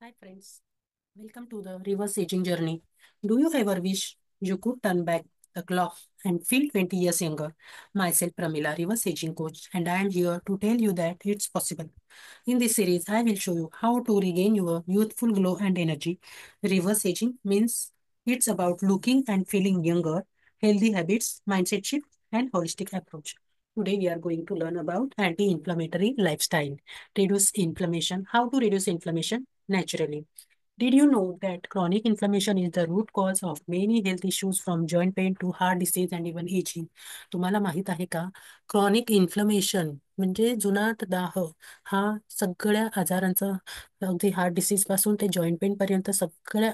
Hi friends, welcome to the reverse aging journey. Do you ever wish you could turn back the clock and feel 20 years younger? Myself, Pramila, reverse aging coach, and I am here to tell you that it's possible. In this series, I will show you how to regain your youthful glow and energy. Reverse aging means it's about looking and feeling younger, healthy habits, mindset shift, and holistic approach. Today, we are going to learn about anti-inflammatory lifestyle. Reduce inflammation. How to reduce inflammation naturally. Did you know that chronic inflammation is the root cause of many health issues from joint pain to heart disease and even aging? तुम्हाला माहित आहे का? Chronic inflammation म्हणजे जुनाट दाह हा सगळ्या आजारांचं अगदी हार्ट डिसीज पासून ते जॉईंट पेन पर्यंत सगळ्या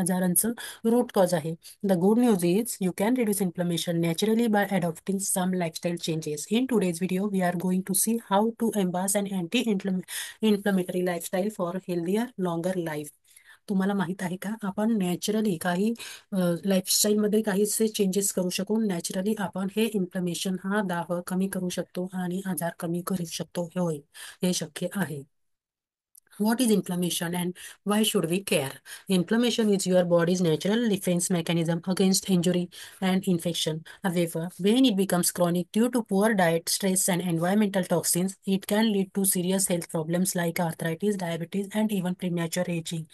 आजारांचं रूट कॉज आहे. The good news is you can reduce inflammation naturally by adopting some lifestyle changes. In today's video we are going to see how to embrace and anti inflammatory lifestyle for healthier longer life. तुम्हाला माहित आहे का आपण naturally काही लाईफस्टाईलमध्ये काहीसे changes करू शकून naturally आपण हे इन्फ्लमेशन हा दाह कमी करू शकतो आणि आजार कमी करू शकतो. होय, हे शक्य आहे. What is inflammation and why should we care? Inflammation is your body's natural defense mechanism against injury and infection. However, when it becomes chronic due to poor diet, stress, and environmental toxins, it can lead to serious health problems like arthritis, diabetes, and even premature aging.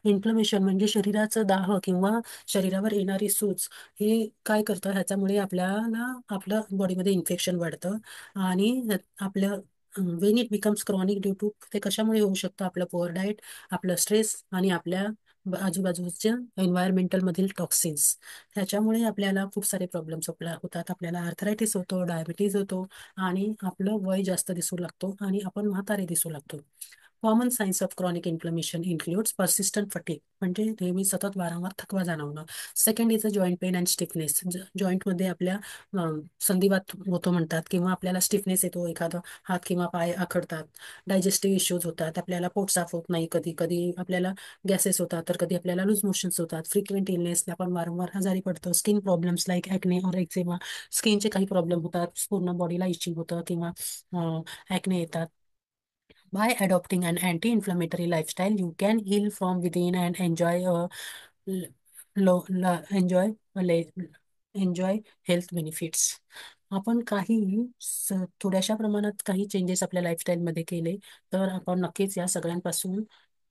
Inflammation म्हणजे शरीराचं दाह किंवा शरीरावर येणारी सूज हे काय करतं ह्याच्यामुळे आपल्याला आपल्या बॉडीमध्ये इन्फेक्शन वाढतं आणि आपल्या when it becomes chronic due to ते कशामुळे होऊ शकतं आपलं पुअर डाएट, आपलं स्ट्रेस आणि आपल्या आजूबाजूच्या एन्व्हायरमेंटल मधील टॉक्सिन्स ह्याच्यामुळे आपल्याला खूप सारे प्रॉब्लेम्स होतात. आपल्याला आर्थरायटिस होतो, डायबिटीज होतो आणि आपलं वय जास्त दिसू लागतो आणि आपण म्हातारे दिसू लागतो. Common signs of chronic inflammation includes persistent fatigue म्हणजे नेहमी सतत वारंवार थकवा जाणवणं. Second is a joint pain and stiffness. जॉईंटमध्ये आपल्या संधिवात होतो म्हणतात किंवा आपल्याला स्टिफनेस येतो, एखादा हात किंवा पाय आखडतात, डायजेस्टिव्ह इश्यूज होतात, आपल्याला पोट साफ होत नाही, कधी कधी आपल्याला गॅसेस होतात, तर कधी आपल्याला लूज मोशन्स होतात, फ्रिक्वेंट इलनेस आपण वारंवार आजारी पडतो, स्किन प्रॉब्लेम्स लाईक ॲक्ने और एक्झेमा, स्किनचे काही प्रॉब्लेम होतात, पूर्ण बॉडीला इचिंग होतं किंवा ॲक्ने येतात. By adopting an anti-inflammatory lifestyle, you can heal from within and enjoy l- enjoy enjoy health benefits. आपण काही थोड्याशा प्रमाणात काही चेंजेस आपल्या लाईफस्टाईलमध्ये केले तर आपण नक्कीच या सगळ्यांपासून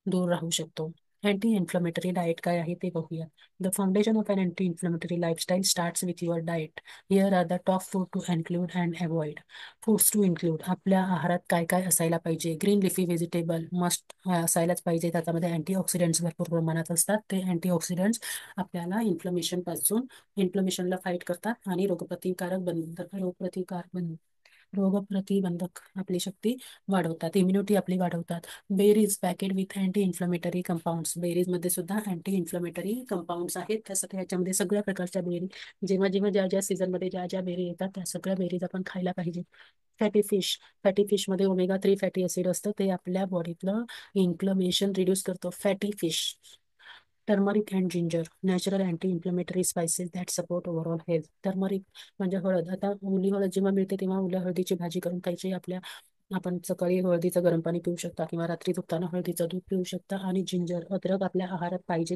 दूर राहू शकतो. अँटी इन्फ्लमेटरी डाएट काय आहे ते बघूया. The foundation of an anti inflammatory lifestyle starts with your diet. Here are the top food to include and avoid. Foods to include आपल्या आहारात काय काय असायला पाहिजे. ग्रीन लिफी व्हेजिटेबल मस्ट असायलाच पाहिजे. त्याच्यामध्ये अँटीऑक्सिडंट्स भरपूर प्रमाणात असतात. ते अँटीऑक्सिडंट्स आपल्याला इन्फ्लमेशनला फाईट करतात आणि रोगप्रतिबंधक आपली शक्ती वाढवतात, इम्युनिटी आपली वाढवतात. Berries packed with anti inflammatory compounds. बेरीजमध्ये सुद्धा अँटी इन्फ्लमेटरी कंपाऊंड्स आहेत. त्यासाठी ह्याच्यामध्ये सगळ्या प्रकारच्या बेरी जेव्हा जेव्हा ज्या ज्या सीझनमध्ये ज्या ज्या बेरी येतात त्या सगळ्या बेरीज आपण खायला पाहिजे. फॅटी फिशमध्ये ओमेगा 3 फॅटी ऍसिड असतं, ते आपल्या बॉडीतलं इन्फ्लमेशन रिड्यूस करतं. Fatty fish. Turmeric and ginger natural anti inflammatory spices that support overall health. Turmeric म्हणजे हळद. आता ओली हळद जेव्हा मिळते तेव्हा ओल्या हळदीची भाजी करून खायची. आपण सकाळी हळदीचं गरम पाणी पिऊ शकता किंवा रात्री झोपताना हळदीचं दूध पिऊ शकता. आणि जिंजर अद्रक आपल्या आहारात पाहिजे.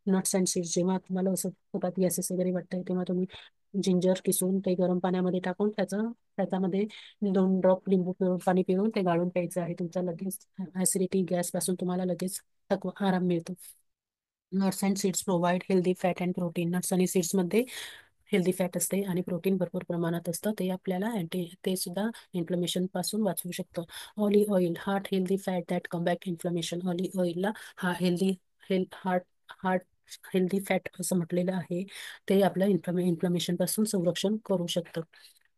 Nuts and seeds. जेव्हा तुम्हाला असं पोटात गॅसेस वगैरे वाटतंय तेव्हा तुम्ही जिंजर किसून ते गरम पाण्यामध्ये टाकून त्याच्यामध्ये 2 ड्रॉप लिंबू पिळून पाणी पिळून ते गाळून प्यायचं आहे. तुमचा लगेच ऍसिडिटी गॅस पासून तुम्हाला लगेच आराम मिळतो. Nuts and seeds provide healthy fat and protein. Nuts आणि सीड्समध्ये हेल्दी फॅट असते आणि प्रोटीन भरपूर प्रमाणात असतं. ते सुद्धा इन्फ्लमेशन पासून वाचवू शकतं. Olive oil heart healthy fat that combat inflammation. Olive ऑइलला हा हार्ट हार्ट हेल्दी फॅट असं म्हटलेलं आहे. ते आपल्या इन्फ्लमेशन पासून संरक्षण करू शकतं.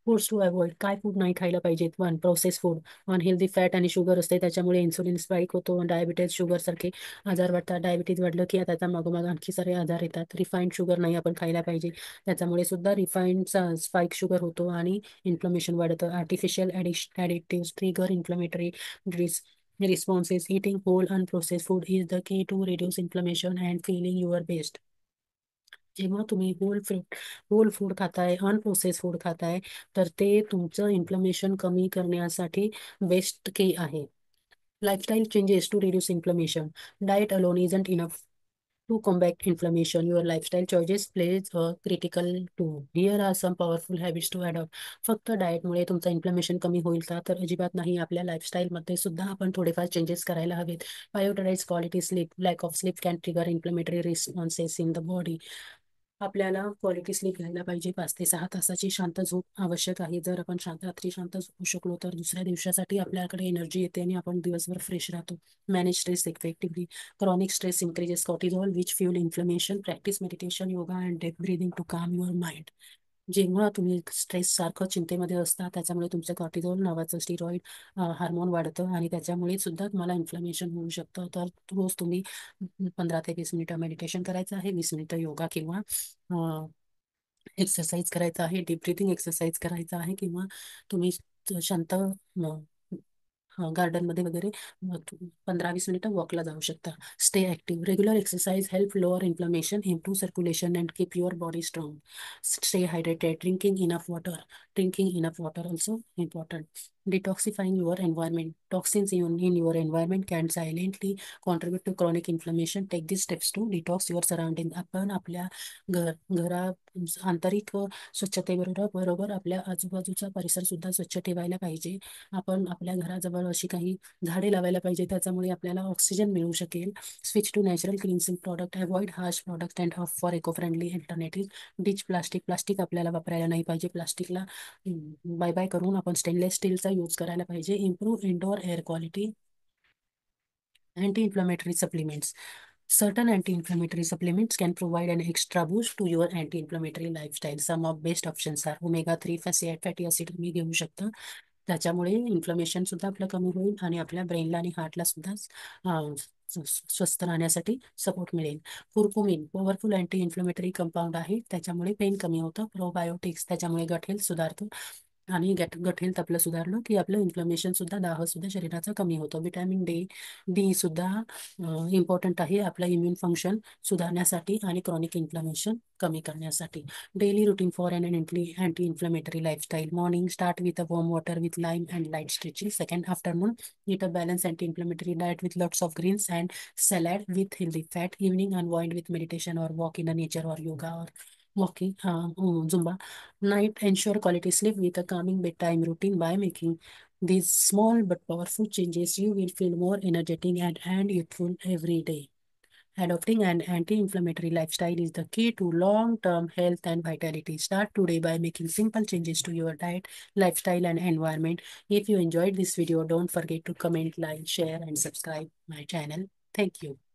Foods to avoid. काय फूड नाही खायला पाहिजेत. One process food. Unhealthy fat आणि शुगर असते, त्याच्यामुळे इन्सुलिन स्पाइक होतो. डायबिटीज शुगर सारखे आजार वाढतात. डायबिटीज वाढलं की त्याचा मागोमाग आणखी सारे आजार येतात. रिफाईंड शुगर नाही आपण खायला पाहिजे, त्याच्यामुळे सुद्धा रिफाईंडचा स्पाइक शुगर होतो आणि इन्फ्लमेशन वाढतं. Artificial addictive trigger inflammatory responses. Eating whole unprocessed food is the key to reduce inflammation and feeling your best. जेव्हा तुम्ही होल फूड खाताय, अनप्रोसेस फूड खाताय, तर ते तुमचं इन्फ्लमेशन कमी करण्यासाठी बेस्ट की आहे. Lifestyle changes to reduce inflammation. Diet alone isn't enough to combat inflammation. Your lifestyle choices plays a critical role. Here are some powerful habits to adopt. फक्त डाएटमुळे तुमचं इन्फ्लेमेशन कमी होईल का? तर अजिबात नाही. आपल्या लाईफस्टाईलमध्ये सुद्धा आपण थोडेफार चेंजेस करायला हवेत. Prioritise quality sleep. Lack of sleep can trigger inflammatory responses in the body. आपल्याला क्वालिटी स्लीप घ्यायला पाहिजे. 5 ते 6 तासाची शांत झोप आवश्यक आहे. जर आपण रात्री शांत झोपू शकलो तर दुसऱ्या दिवसासाठी आपल्याकडे एनर्जी येते आणि आपण दिवसभर फ्रेश राहतो. Manage stress effectively. Chronic stress increases cortisol, which fuel inflammation. Practice meditation, yoga, and deep breathing to calm your mind. जेव्हा तुम्ही स्ट्रेस सारखं चिंतेमध्ये असता त्याच्यामुळे तुमचं कॉर्टिझोल नावाचं स्टिरॉइड हार्मोन वाढतं आणि त्याच्यामुळे सुद्धा तुम्हाला इन्फ्लमेशन होऊ शकतं. तर रोज तुम्ही 15 ते 20 मिनिटं मेडिटेशन करायचं आहे, 20 मिनिटं योगा किंवा एक्सरसाइज करायचा आहे, डीप ब्रिथिंग एक्सरसाइज करायचा आहे किंवा तुम्ही शांत गार्डनमध्ये वगैरे 15-20 मिनिटं वॉकला जाऊ शकता. Stay active. Regular exercise help lower inflammation, improve circulation and keep your body strong. Stay hydrated. Drinking enough water. Drinking enough water also important. Detoxifying your environment. Toxins in your environment can silently contribute to chronic inflammation. Take these steps to detox your surrounding. आपण आपल्या घरा आंतरिक स्वच्छतेबरोबर बरोबर आपल्या आजूबाजूचा परिसर सुद्धा स्वच्छ ठेवायला पाहिजे. आपण आपल्या घराजवळ अशी काही झाडे लावायला पाहिजे त्याच्यामुळे आपल्याला ऑक्सिजन मिळू शकेल. Switch to natural cleansing product. Avoid harsh product and opt for eco friendly alternative. Ditch plastic. Plastic आपल्याला वापरायला नाही पाहिजे. प्लास्टिकला बाय बाय करून आपण स्टेनलेस स्टीलचा यूज करायला पाहिजे. Improve indoor air quality. Anti-inflammatory supplements. Certain anti-inflammatory supplements can provide an extra boost to your anti-inflammatory lifestyle. Some of best options are omega-3 fatty acid तुम्ही घेऊ शकता. त्याच्यामुळे इन्फ्लमेशन सुद्धा आपलं कमी होईल आणि आपल्या ब्रेनला आणि हार्टला सुद्धा स्वस्थ राहण्यासाठी सपोर्ट मिळेल. Curcumin powerful anti inflammatory compound आहे. त्याच्यामुळे पेन कमी होतं. प्रोबायोटिक्स त्याच्यामुळे गट हेल्थ सुधारतं आणि गट हेल्थ आपलं सुधारलं की आपलं इन्फ्लमेशन सुद्धा दाह सुद्धा शरीराचा कमी होतं. विटॅमिन डी सुद्धा इम्पॉर्टंट आहे आपलं इम्युन फंक्शन सुधारण्यासाठी आणि क्रॉनिक इन्फ्लमेशन कमी करण्यासाठी. Daily routine for an anti inflammatory lifestyle. Morning start with a warm water with lime and light stretching. Second afternoon eat a balanced anti-inflammatory diet with lots of greens and salad with healthy fat. Evening unwind with meditation or walk in the nature or yoga or walking, Zumba. Night ensure quality sleep with a calming bedtime routine. By making these small but powerful changes, you will feel more energetic and youthful every day. Adopting an anti-inflammatory lifestyle is the key to long-term health and vitality. Start today by making simple changes to your diet, lifestyle, and environment. If you enjoyed this video, don't forget to comment, like, share, and subscribe my channel. Thank you.